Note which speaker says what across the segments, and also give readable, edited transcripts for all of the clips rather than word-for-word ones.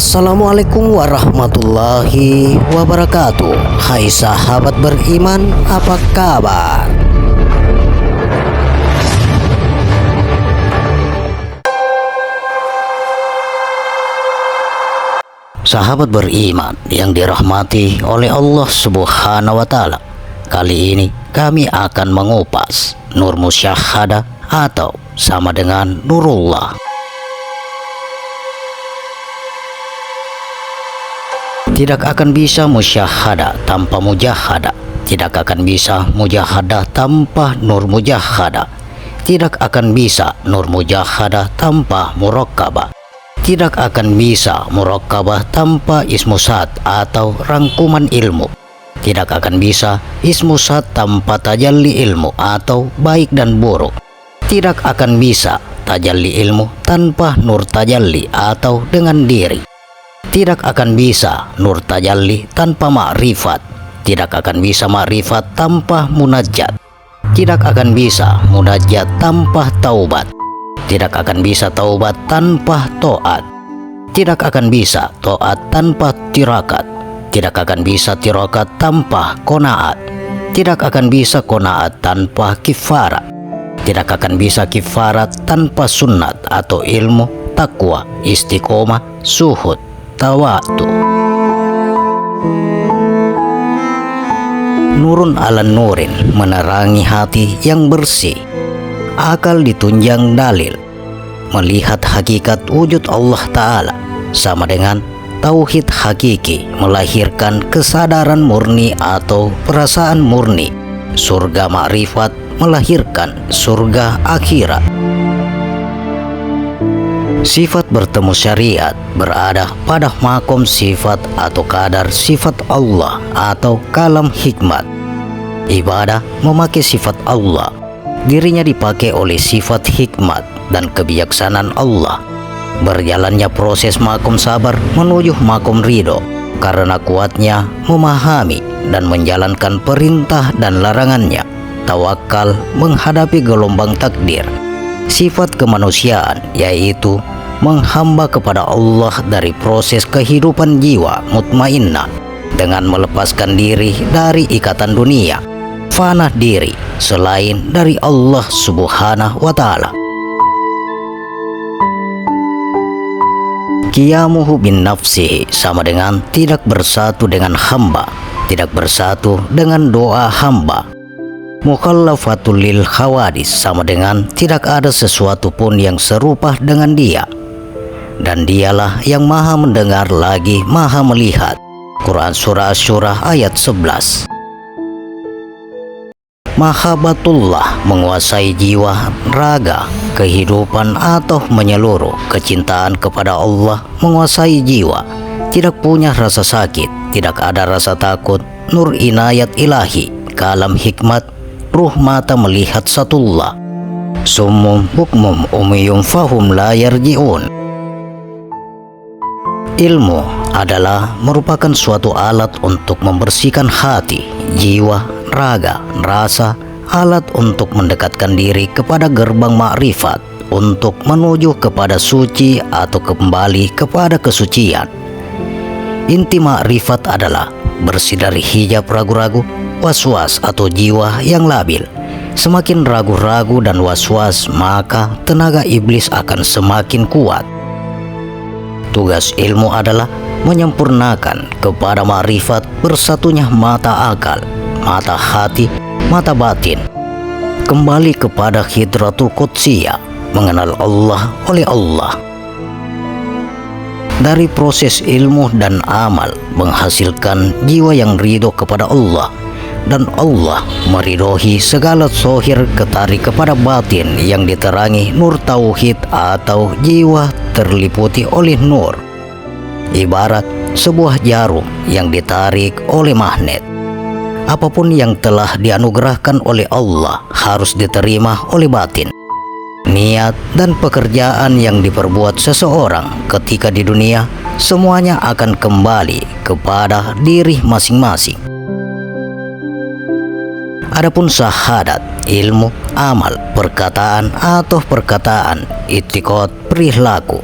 Speaker 1: Assalamualaikum warahmatullahi wabarakatuh. Hai sahabat beriman, apa kabar? Sahabat beriman yang dirahmati oleh Allah Subhanahu wa Ta'ala, kali ini kami akan mengupas nur musyahadah atau sama dengan nurullah. Tidak akan bisa musyahadah tanpa mujahadah. Tidak akan bisa mujahadah tanpa nur mujahadah. Tidak akan bisa nur mujahadah tanpa muraqqabah. Tidak akan bisa muraqqabah tanpa ismusat atau rangkuman ilmu. Tidak akan bisa ismusat tanpa tajalli ilmu atau baik dan buruk. Tidak akan bisa tajalli ilmu tanpa nur tajalli atau dengan diri. Tidak akan bisa nur tajalli tanpa makrifat. Tidak akan bisa makrifat tanpa munajat. Tidak akan bisa munajat tanpa taubat. Tidak akan bisa taubat tanpa to'at. Tidak akan bisa to'at tanpa tirakat. Tidak akan bisa tirakat tanpa kona'at. Tidak akan bisa kona'at tanpa kifarat. Tidak akan bisa kifarat tanpa sunnat atau ilmu, takwa, istiqomah, suhud, tawatu. Nurun ala nurin, menerangi hati yang bersih. Akal ditunjang dalil. Melihat hakikat wujud Allah Ta'ala sama dengan tauhid hakiki, melahirkan kesadaran murni atau perasaan murni. Surga makrifat melahirkan surga akhirat. Sifat bertemu syariat berada pada makom sifat atau kadar sifat Allah atau kalam hikmat. Ibadah memakai sifat Allah, dirinya dipakai oleh sifat hikmat dan kebijaksanaan Allah. Berjalannya proses makom sabar menuju makom ridho karena kuatnya memahami dan menjalankan perintah dan larangannya. Tawakal menghadapi gelombang takdir. Sifat kemanusiaan yaitu menghamba kepada Allah dari proses kehidupan jiwa mutmainnah dengan melepaskan diri dari ikatan dunia, fana diri selain dari Allah Subhanahu wa Ta'ala. Qiyamuhu bin nafsihi sama dengan tidak bersatu dengan hamba, tidak bersatu dengan doa hamba. Mukhallafatul lil khawadis sama dengan tidak ada sesuatu pun yang serupa dengan dia. Dan dialah yang maha mendengar lagi maha melihat. Quran Surah Asy-Syura ayat 11. Mahabbatullah menguasai jiwa, raga, kehidupan atau menyeluruh. Kecintaan kepada Allah menguasai jiwa. Tidak punya rasa sakit, tidak ada rasa takut. Nur inayat ilahi, kalam hikmat, ruh mata melihat satullah. Summum bukmum umiyum fahum la yarji'un. Ilmu adalah merupakan suatu alat untuk membersihkan hati, jiwa, raga, rasa, alat untuk mendekatkan diri kepada gerbang makrifat, untuk menuju kepada suci atau kembali kepada kesucian. Inti makrifat adalah bersih dari hijab ragu-ragu, waswas atau jiwa yang labil. Semakin ragu-ragu dan waswas, maka tenaga iblis akan semakin kuat. Tugas ilmu adalah menyempurnakan kepada makrifat bersatunya mata akal, mata hati, mata batin. Kembali kepada hidratul qudsiyah, mengenal Allah oleh Allah. Dari proses ilmu dan amal menghasilkan jiwa yang ridho kepada Allah, dan Allah meridhoi segala zahir ketarik kepada batin yang diterangi nur tauhid atau jiwa terliputi oleh nur. Ibarat sebuah jarum yang ditarik oleh magnet. Apapun yang telah dianugerahkan oleh Allah harus diterima oleh batin. Niat dan pekerjaan yang diperbuat seseorang ketika di dunia, semuanya akan kembali kepada diri masing-masing. Adapun syahadat, ilmu, amal, perkataan atau perkataan, i'tiqad, perilaku,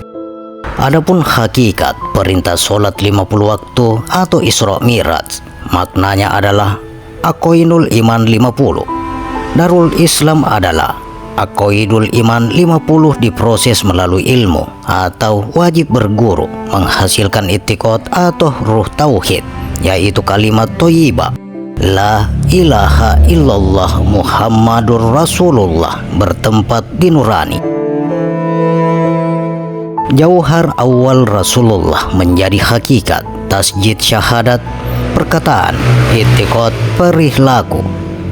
Speaker 1: Adapun hakikat perintah sholat 50 waktu atau Isra Mi'raj, maknanya adalah Aqoidul Iman 50. Darul Islam adalah Aqoidul Iman 50 diproses melalui ilmu atau wajib berguru menghasilkan i'tiqad atau ruh tauhid, yaitu kalimat thayyibah La ilaha illallah Muhammadur Rasulullah bertempat di nurani. Jauhar awal Rasulullah menjadi hakikat, tasjid syahadat, perkataan, i'tiqad, perilaku.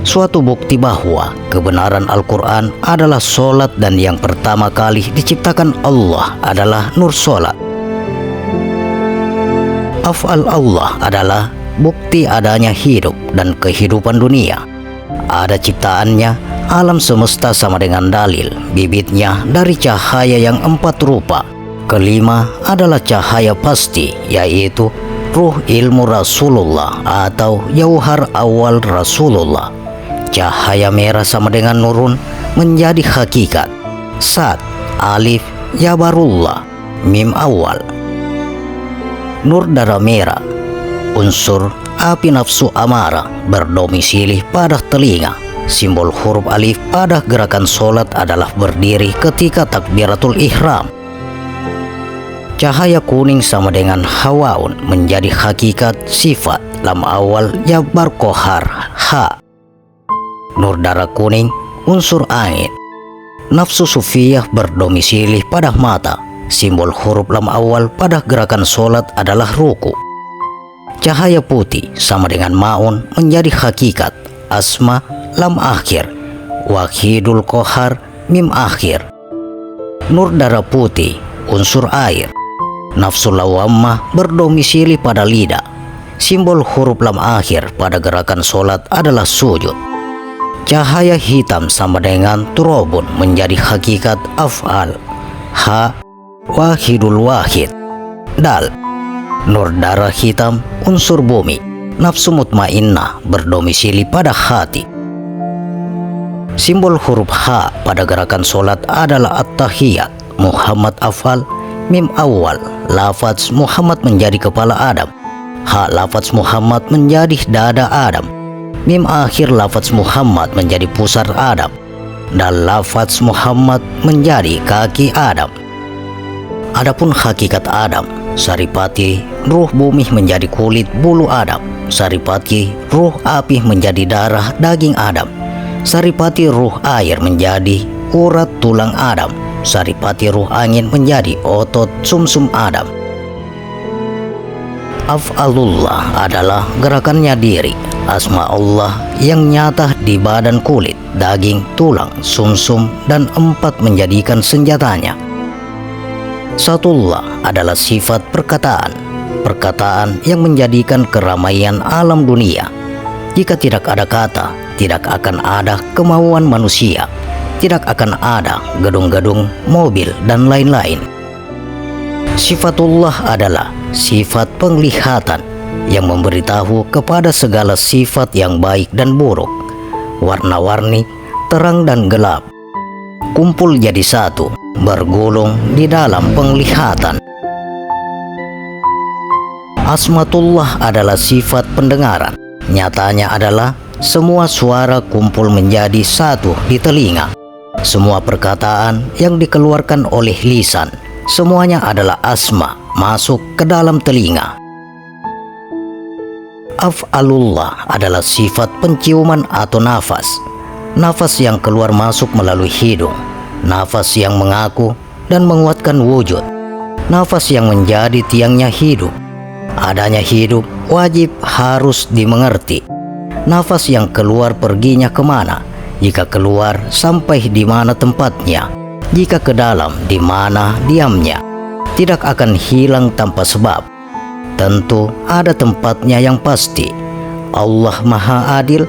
Speaker 1: Suatu bukti bahwa kebenaran Al-Quran adalah solat dan yang pertama kali diciptakan Allah adalah nur solat. Af'al Allah adalah bukti adanya hidup dan kehidupan dunia. Ada ciptaannya, alam semesta sama dengan dalil, bibitnya dari cahaya yang 4 rupa. Kelima adalah cahaya pasti, yaitu ruh ilmu Rasulullah atau jauhar awal Rasulullah. Cahaya merah sama dengan nurun menjadi hakikat. Sad, alif, jabarullah, mim awal. Nur darah merah, unsur api nafsu amarah berdomisili pada telinga. Simbol huruf alif pada gerakan solat adalah berdiri ketika takbiratul ihram. Cahaya kuning sama dengan hawaun menjadi hakikat sifat lam awal jabar kohar ha. Nur darah kuning unsur angin. Nafsu sufiyah berdomisili pada mata. Simbol huruf lam awal pada gerakan solat adalah ruku. Cahaya putih sama dengan maun menjadi hakikat asma lam akhir wahidul kohar mim akhir. Nur darah putih unsur air. Nafsu lawammah berdomisili pada lidah. Simbol huruf lam akhir pada gerakan solat adalah sujud. Cahaya hitam sama dengan turobun menjadi hakikat af'al ha wahidul wahid dal. Nur darah hitam unsur bumi. Nafsu mutmainnah berdomisili pada hati. Simbol huruf ha pada gerakan solat adalah at-tahiyat. Muhammad afal, mim awal. Lafaz Muhammad menjadi kepala Adam. Ha lafaz Muhammad menjadi dada Adam. Mim akhir lafaz Muhammad menjadi pusar Adam. Dan lafaz Muhammad menjadi kaki Adam. Adapun hakikat Adam, saripati ruh bumi menjadi kulit bulu Adam. Saripati ruh api menjadi darah daging Adam. Saripati ruh air menjadi urat tulang Adam. Saripati ruh angin menjadi otot sumsum Adam. Af'alullah adalah gerakannya diri, asma Allah yang nyata di badan kulit, daging, tulang, sumsum, dan 4 menjadikan senjatanya. Satullah adalah sifat perkataan, perkataan yang menjadikan keramaian alam dunia. Jika tidak ada kata, tidak akan ada kemauan manusia, tidak akan ada gedung-gedung, mobil, dan lain-lain. Sifatullah adalah sifat penglihatan yang memberitahu kepada segala sifat yang baik dan buruk, warna-warni, terang dan gelap, kumpul jadi satu, bergulung di dalam penglihatan. Asmatullah adalah sifat pendengaran. Nyatanya adalah semua suara kumpul menjadi satu di telinga. Semua perkataan yang dikeluarkan oleh lisan, semuanya adalah asma masuk ke dalam telinga. Af'alullah adalah sifat penciuman atau nafas. Nafas yang keluar masuk melalui hidung. Nafas yang mengaku dan menguatkan wujud. Nafas yang menjadi tiangnya hidup. Adanya hidup wajib harus dimengerti. Nafas yang keluar perginya kemana? Jika keluar sampai di mana tempatnya, jika ke dalam di mana diamnya. Tidak akan hilang tanpa sebab. Tentu ada tempatnya yang pasti. Allah Maha Adil.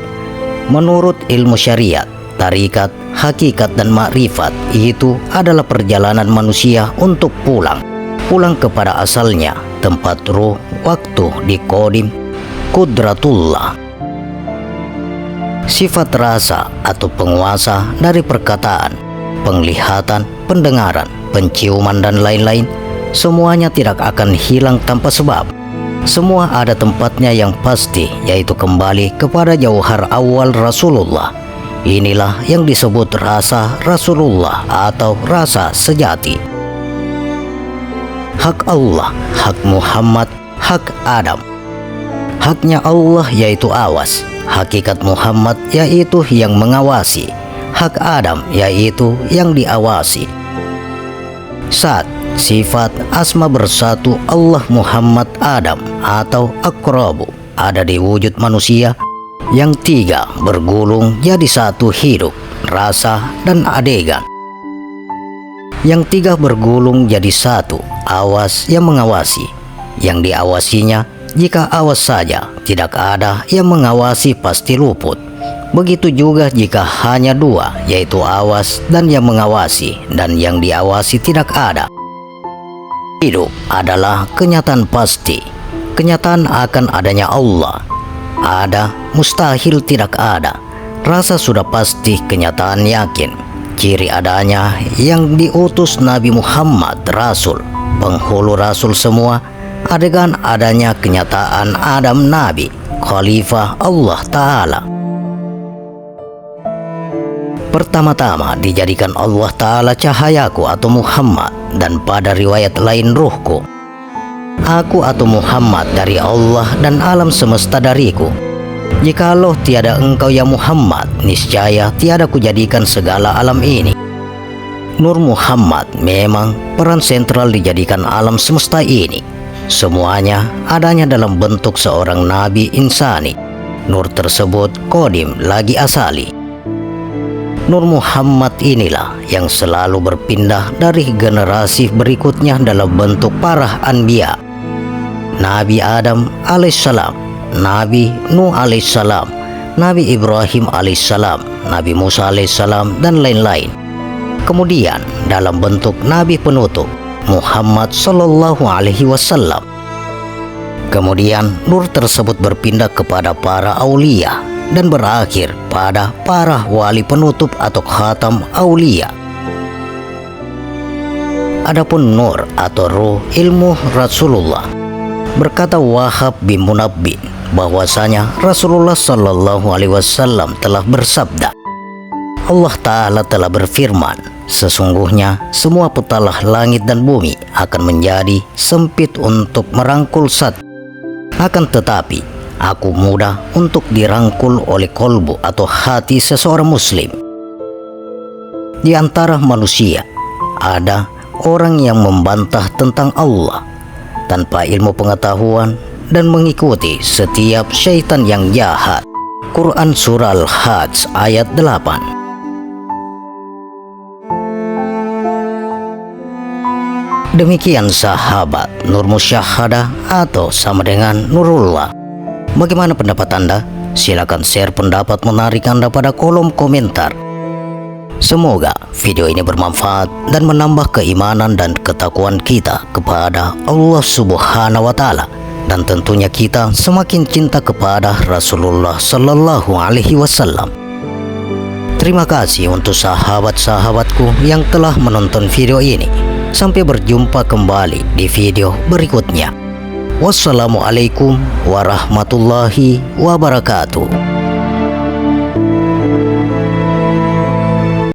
Speaker 1: Menurut ilmu syariat, tarikat, hakikat dan makrifat itu adalah perjalanan manusia untuk pulang kepada asalnya, tempat ruh, waktu di kodim, kudratullah. Sifat rasa atau penguasa dari perkataan, penglihatan, pendengaran, penciuman dan lain-lain. semuanya tidak akan hilang tanpa sebab. Semua ada tempatnya yang pasti, yaitu kembali kepada jauhar awal Rasulullah. Inilah yang disebut rasa Rasulullah atau rasa sejati. Hak Allah, hak Muhammad, hak Adam. Haknya Allah yaitu awas, hakikat Muhammad yaitu yang mengawasi, hak Adam yaitu yang diawasi. Saat sifat asma bersatu Allah Muhammad Adam atau akrabu ada di wujud manusia, yang tiga bergulung jadi satu hidup, rasa, dan adegan. Yang tiga bergulung jadi satu, awas yang mengawasi, yang diawasinya jika awas saja tidak ada yang mengawasi pasti luput. Begitu juga jika hanya dua, yaitu awas dan yang mengawasi, dan yang diawasi tidak ada. Hidup adalah kenyataan pasti, kenyataan akan adanya Allah. Ada, mustahil tidak ada. Rasa sudah pasti, kenyataan yakin. Ciri adanya yang diutus Nabi Muhammad Rasul, penghulu Rasul semua. Adegan adanya kenyataan Adam Nabi, Khalifah Allah Ta'ala. Pertama-tama dijadikan Allah Ta'ala cahayaku atau Muhammad, dan pada riwayat lain ruhku. Aku atau Muhammad dari Allah dan alam semesta dariku. Jikalau tiada engkau ya Muhammad, niscaya tiada kujadikan segala alam ini. Nur Muhammad memang peran sentral dijadikan alam semesta ini. Semuanya adanya dalam bentuk seorang nabi insani. Nur tersebut kodim lagi asali. Nur Muhammad inilah yang selalu berpindah dari generasi berikutnya dalam bentuk para anbiya. Nabi Adam alaihissalam, Nabi Nuh alaihissalam, Nabi Ibrahim alaihissalam, Nabi Musa alaihissalam, dan lain-lain. Kemudian dalam bentuk Nabi penutup Muhammad sallallahu alaihi wasallam. Kemudian nur tersebut berpindah kepada para aulia dan berakhir pada para wali penutup atau khatam aulia. Adapun nur atau ruh ilmu Rasulullah, berkata Wahab bin Munabbih bahwasanya Rasulullah sallallahu alaihi wasallam telah bersabda, Allah Ta'ala telah berfirman, sesungguhnya semua petalah langit dan bumi akan menjadi sempit untuk merangkul satu. Akan tetapi, aku mudah untuk dirangkul oleh kolbu atau hati seseorang muslim. Di antara manusia, ada orang yang membantah tentang Allah tanpa ilmu pengetahuan dan mengikuti setiap syaitan yang jahat. Quran Surah Al-Hajj ayat 8. Demikian sahabat, nur musyahadah atau sama dengan nurullah. Bagaimana pendapat Anda? Silakan share pendapat menarik Anda pada kolom komentar. Semoga video ini bermanfaat dan menambah keimanan dan ketakwaan kita kepada Allah Subhanahu wa Ta'ala, dan tentunya kita semakin cinta kepada Rasulullah Sallallahu Alaihi Wasallam. Terima kasih untuk sahabat-sahabatku yang telah menonton video ini. Sampai berjumpa kembali di video berikutnya. Wassalamualaikum warahmatullahi wabarakatuh.